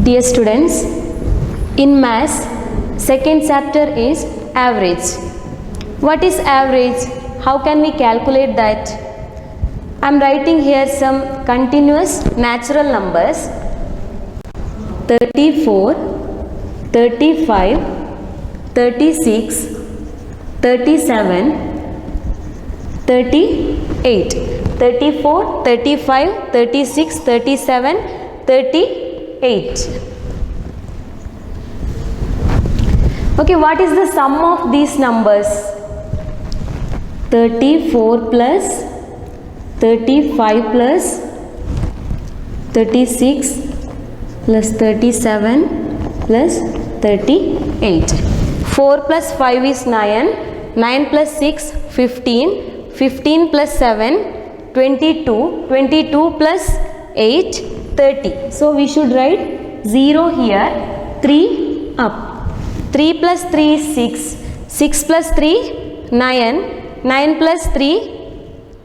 Dear students, in maths, second chapter is average. What is average? How can we calculate that? I am writing here some continuous natural numbers 34, 35, 36, 37, 38. 34, 35, 36, 37, 38. Okay, what is the sum of these numbers? 34 plus 35 plus 36 plus 37 plus 38. 4 plus 5 is 9. 9 plus 6, 15. 15 plus 7, 22. 22 plus 8, 30. So we should write 0 here, 3 up. 3 plus 3 is 6. 6 plus 3, 9. 9 plus 3,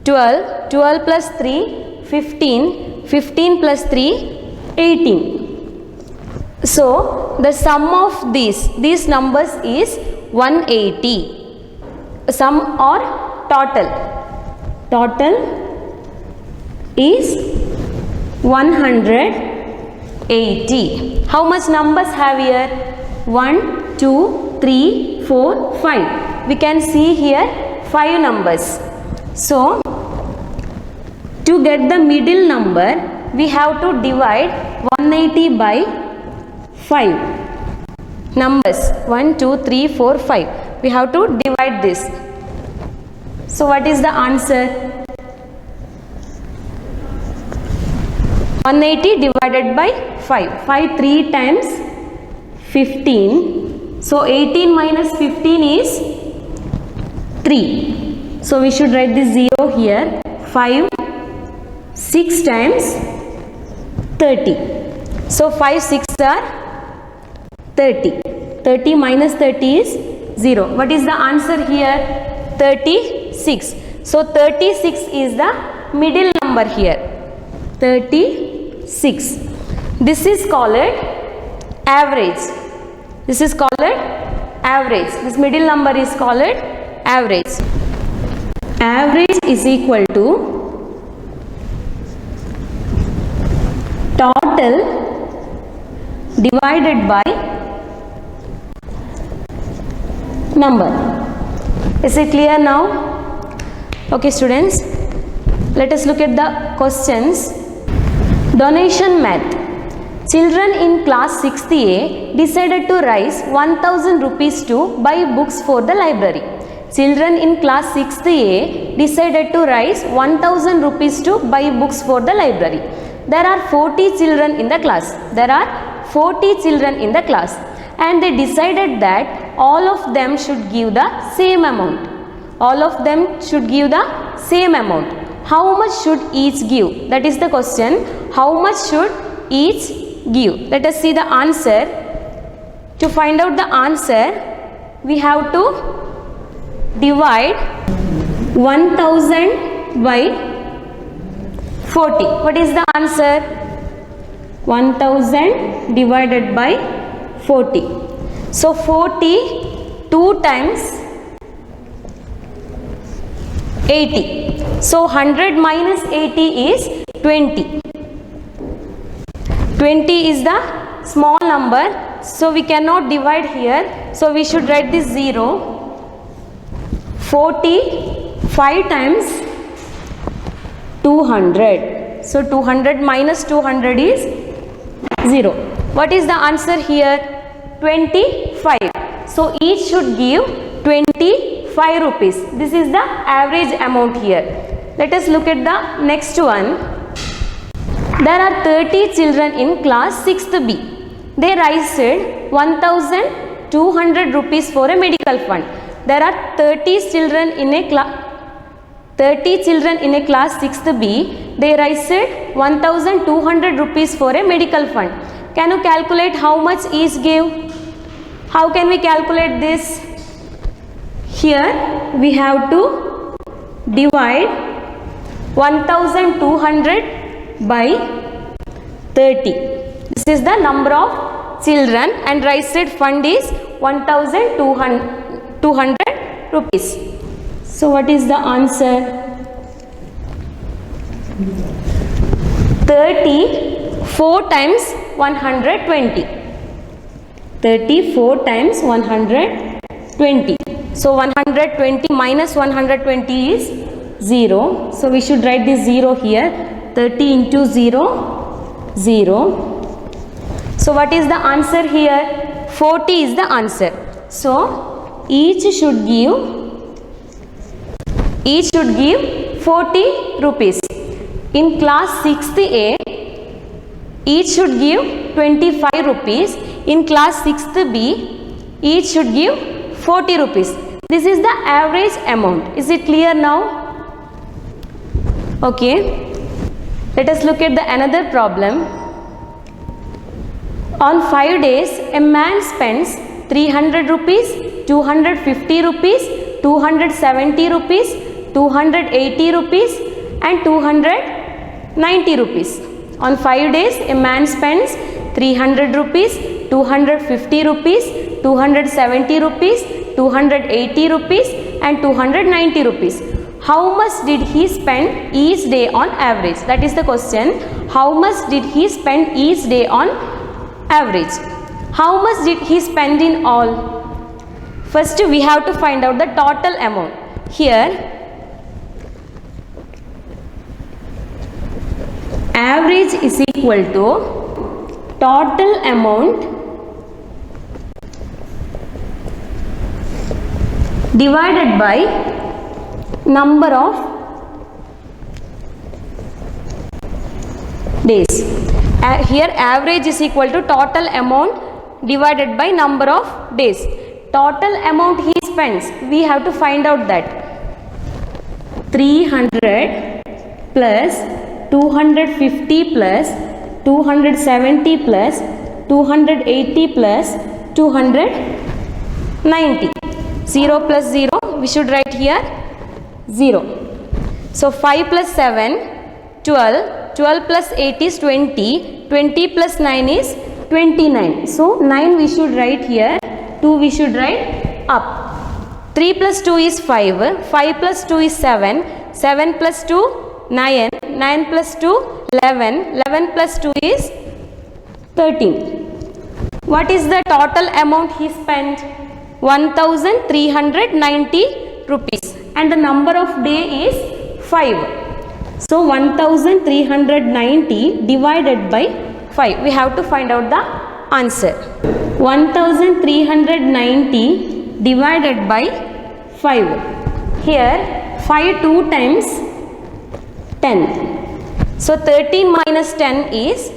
12. 12 plus 3, 15. 15 plus 3, 18. So the sum of these numbers is 180. Sum or total. Total is 180. How much numbers have here? 1, 2, 3, 4, 5. We can see here 5 numbers. So, to get the middle number, we have to divide 180 by 5. Numbers 1, 2, 3, 4, 5. We have to divide this. So, what is the answer? 180 divided by 5. 5 3 times 15. So 18 minus 15 is 3. So we should write this 0 here. 5 6 times 30. So 5 6 are 30. 30 minus 30 is 0. What is the answer here? 36. So 36 is the middle number here. 36. This is called average. This is called average. This middle number is called average. Average is equal to total divided by number. Is it clear now? Okay students, let us look at the questions. Donation math. Children in class 6th A decided to raise 1000 rupees to buy books for the library. Children in class 6th A decided to raise 1000 rupees to buy books for the library. There are 40 children in the class. There are 40 children in the class. And they decided that all of them should give the same amount. All of them should give the same amount. How much should each give? That is the question. How much should each give? Let us see the answer. To find out the answer, we have to divide 1000 by 40. What is the answer? 1000 divided by 40. So 40 2 times 80. So 100 minus 80 is 20. 20 is the small number. So we cannot divide here. So we should write this 0. 40 5 times 200. So 200 minus 200 is 0. What is the answer here? 25. So each should give 25 rupees. This is the average amount here. Let us look at the next one. There are 30 children in class 6th B. They raised 1200 rupees for a medical fund. There are 30 children in a class 6th B. They raised 1200 rupees for a medical fund. Can you calculate how much each gave? How can we calculate this? Here we have to divide 1200 by 30. This is the number of children and right side fund is 1200 rupees. So what is the answer? 34 times 120. 34 times 120. So 120 minus 120 is 0. So we should write this 0 here. 30 into 0, 0. So what is the answer here? 40 is the answer. So each should give 40 rupees. In class 6th A, each should give 25 rupees. In class 6th B, each should give 40 rupees. This is the average amount. Is it clear now? Okay. Let us look at the another problem. On 5 days, a man spends 300 rupees, 250 rupees, 270 rupees, 280 rupees and 290 rupees. On 5 days, a man spends 300 rupees, 250 rupees, 270 rupees, 280 rupees and 290 rupees. How much did he spend each day on average? That is the question. How much did he spend each day on average? How much did he spend in all? First we have to find out the total amount. Here average is equal to total amount divided by number of days. Here average is equal to total amount divided by number of days. Total amount he spends, we have to find out that 300 plus 250 plus 270 plus 280 plus 290. 0 plus 0, we should write here 0. So 5 plus 7, 12, 12 plus 8 is 20, 20 plus 9 is 29. So 9 we should write here, 2 we should write up. 3 plus 2 is 5, 5 plus 2 is 7, 7 plus 2, 9, 9 plus 2, 11, 11 plus 2 is 13. What is the total amount he spent? 1390 rupees and the number of day is 5. So 1390 divided by 5. We have to find out the answer. 1390 divided by 5. Here 5 2 times 10. So 13 minus 10 is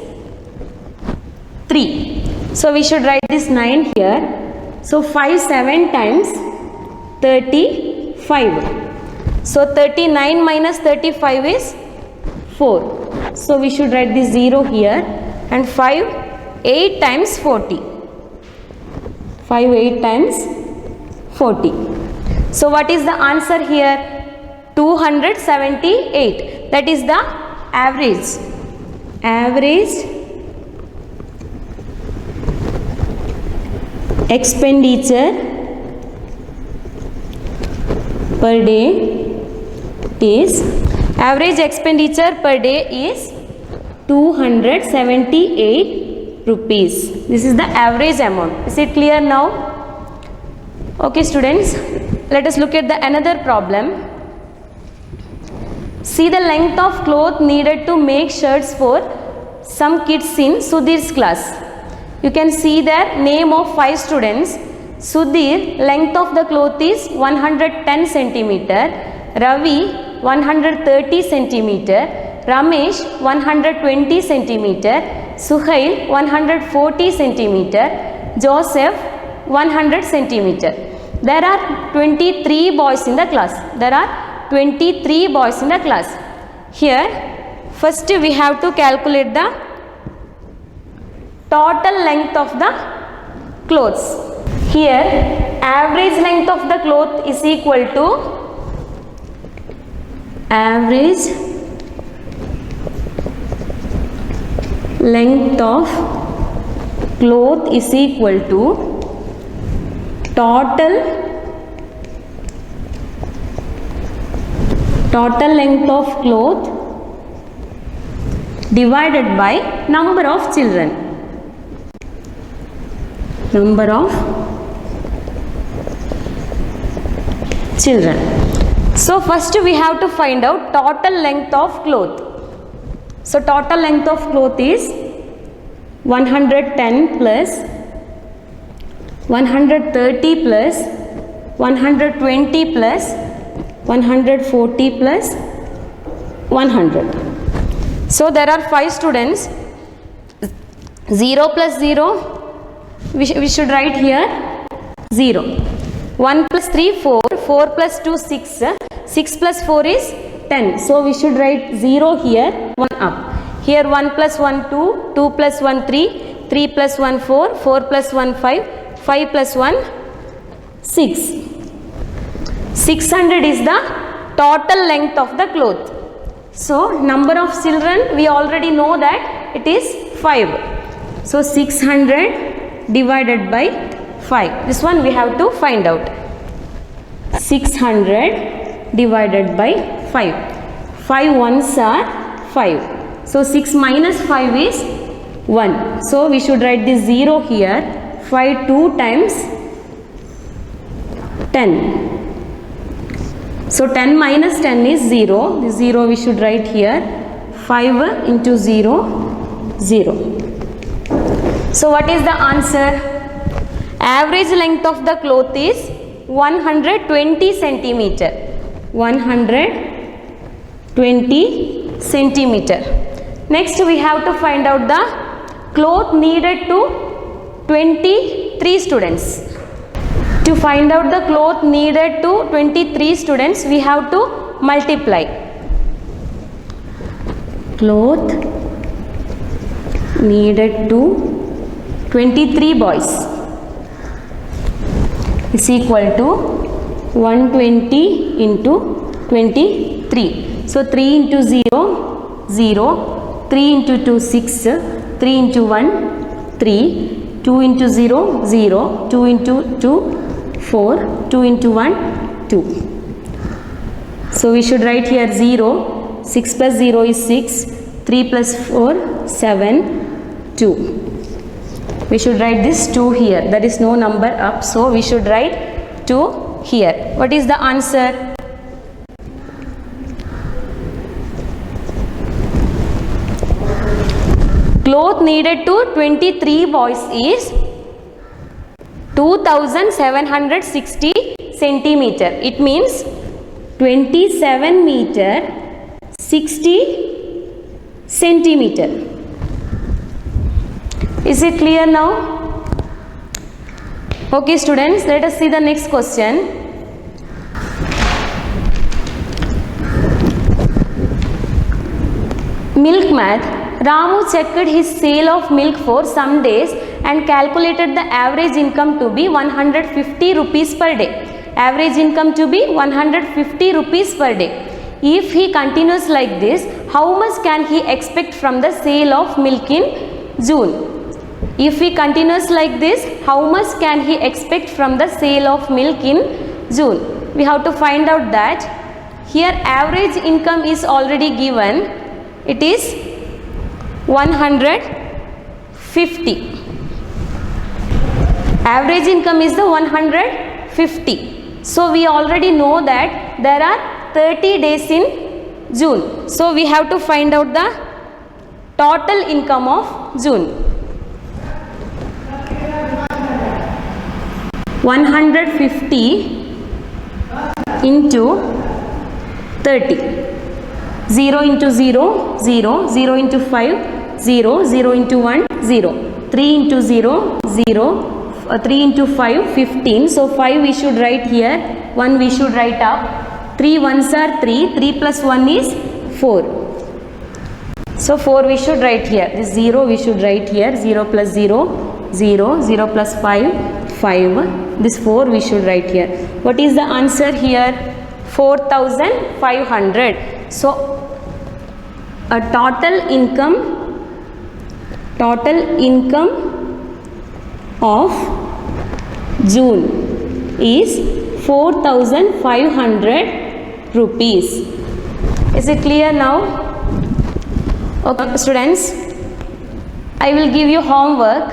3. So we should write this 9 here. So 5 7 times 35. So 39 minus 35 is 4. So we should write this 0 here. And 5 8 times 40. 5 8 times 40. So what is the answer here? 278. That is the average. Average expenditure per day is, average expenditure per day is 278 rupees. This is the average amount. Is it clear now? Okay students, let us look at the another problem. See the length of cloth needed to make shirts for some kids in Sudhir's class. You can see their name of 5 students. Sudhir, length of the cloth is 110 centimeter. Ravi, 130 centimeter. Ramesh, 120 centimeter. Suhail, 140 centimeter. Joseph, 100 centimeter. There are 23 boys in the class. There are 23 boys in the class. Here, first we have to calculate the total length of the clothes. Here, average length of the cloth is equal to average length of cloth is equal to total length of cloth divided by number of children. Number of children. So first we have to find out total length of cloth. So total length of cloth is 110 plus 130 plus 120 plus 140 plus 100. So there are 5 students. 0 plus 0 we should write here 0. 1 plus 3 4, 4 plus 2 6, 6 plus 4 is 10. So we should write 0 here, 1 up. Here 1 plus 1 2, 2 plus 1 3, 3 plus 1 4, 4 plus 1 5, 5 plus 1 6. 600 is the total length of the cloth. So number of children we already know that it is 5. So 600 divided by 5. This one we have to find out. 600 divided by 5. 5 ones are 5. So 6 minus 5 is 1. So we should write this 0 here. 5 2 times 10. So 10 minus 10 is 0. This 0 we should write here. 5 into 0, 0. So what is the answer? Average length of the cloth is 120 centimeter. 120 centimeter. Next we have to find out the cloth needed to 23 students. To find out the cloth needed to 23 students, we have to multiply. Cloth needed to 23 boys is equal to 120 into 23. So 3 into 0, 0, 3 into 2, 6, 3 into 1, 3, 2 into 0, 0, 2 into 2, 4, 2 into 1, 2. So we should write here 0, 6 plus 0 is 6, 3 plus 4, 7, 2. We should write this 2 here. There is no number up, so we should write 2 here. What is the answer? Cloth needed to 23 boys is 2760 centimeter. It means 27 meter 60 centimeter. Is it clear now? Okay students, let us see the next question. Milk math. Ramu checked his sale of milk for some days and calculated the average income to be 150 rupees per day. Average income to be 150 rupees per day. If he continues like this, how much can he expect from the sale of milk in June? If he continues like this, how much can he expect from the sale of milk in June? We have to find out that. Here average income is already given. It is 150. Average income is the 150. So we already know that there are 30 days in June. So we have to find out the total income of June. 150 into 30. 0 into 0, 0, 0 into 5, 0, 0 into 1, 0, 3 into 0, 0, 3 into 5, 15. So 5 we should write here, 1 we should write up. 3 ones are 3, 3 plus 1 is 4. So 4 we should write here. This 0 we should write here, 0 plus 0, 0, 0 plus 5, 5. This 4 we should write here. What is the answer here? 4,500. So a total income of June is 4,500 rupees. Is it clear now? Okay, students, I will give you homework.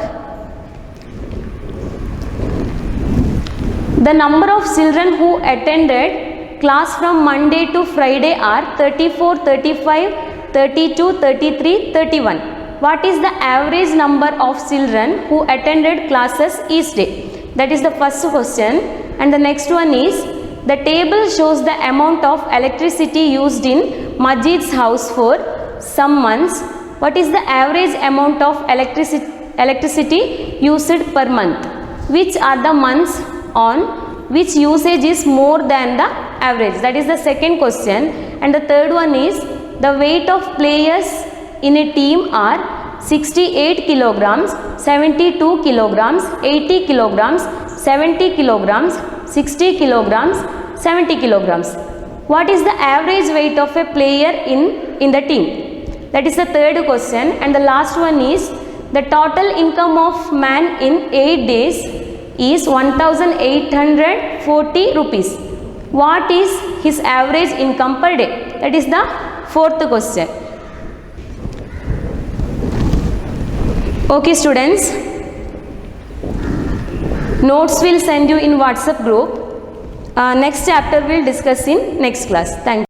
The number of children who attended class from Monday to Friday are 34, 35, 32, 33, 31. What is the average number of children who attended classes each day? That is the first question. And the next one is, the table shows the amount of electricity used in Majid's house for some months. What is the average amount of electricity used per month? Which are the months on which usage is more than the average? That is the second question. And the third one is, the weight of players in a team are 68 kilograms, 72 kilograms, 80 kilograms, 70 kilograms, 60 kilograms, 70 kilograms. What is the average weight of a player in the team? That is the third question. And the last one is, the total income of man in 8 days is 1,840 rupees. What is his average income per day? That is the fourth question. Okay, students, notes will send you in WhatsApp group. Next chapter we'll discuss in next class. Thank you.